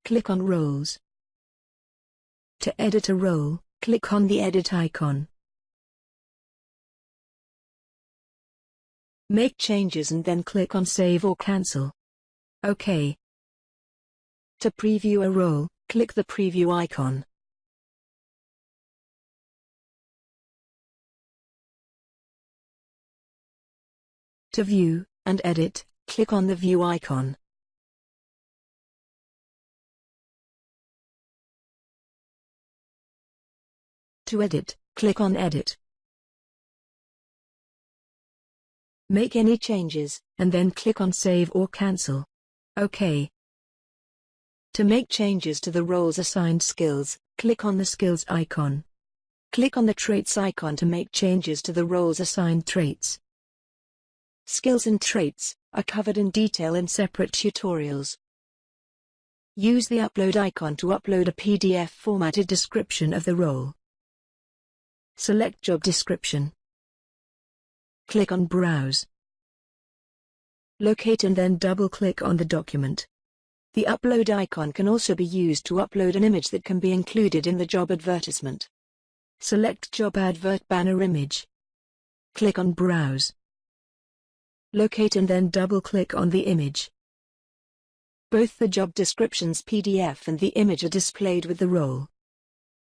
click on Roles. To edit a role, click on the edit icon. Make changes and then click on Save or Cancel. OK. To preview a role, click the preview icon. To view and edit, click on the View icon. To edit, click on Edit. Make any changes, and then click on Save or Cancel. OK. To make changes to the role's assigned skills, click on the Skills icon. Click on the Traits icon to make changes to the role's assigned traits. Skills and traits are covered in detail in separate tutorials. Use the Upload icon to upload a PDF formatted description of the role. Select Job Description. Click on Browse. Locate and then double-click on the document. The Upload icon can also be used to upload an image that can be included in the job advertisement. Select Job Advert Banner Image. Click on Browse. Locate and then double-click on the image. Both the job description's PDF and the image are displayed with the role.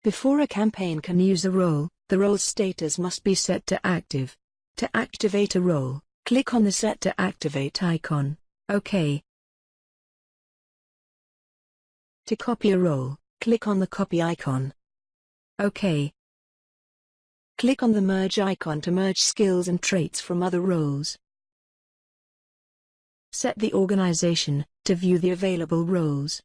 Before a campaign can use a role, the role's status must be set to active. To activate a role, click on the Set to Activate icon. OK. To copy a role, click on the Copy icon. OK. Click on the Merge icon to merge skills and traits from other roles. Set the organization to view the available roles.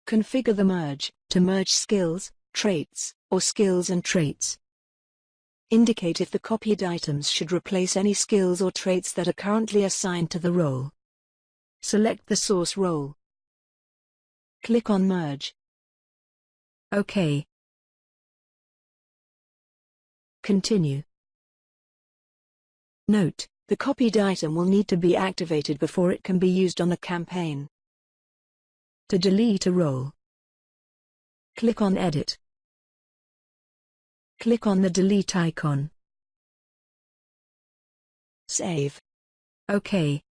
Configure the Merge to merge skills, traits, or skills and traits. Indicate if the copied items should replace any skills or traits that are currently assigned to the role. Select the source role. Click on Merge. OK. Continue. Note: the copied item will need to be activated before it can be used on a campaign. To delete a role, click on Edit. Click on the Delete icon. Save. OK.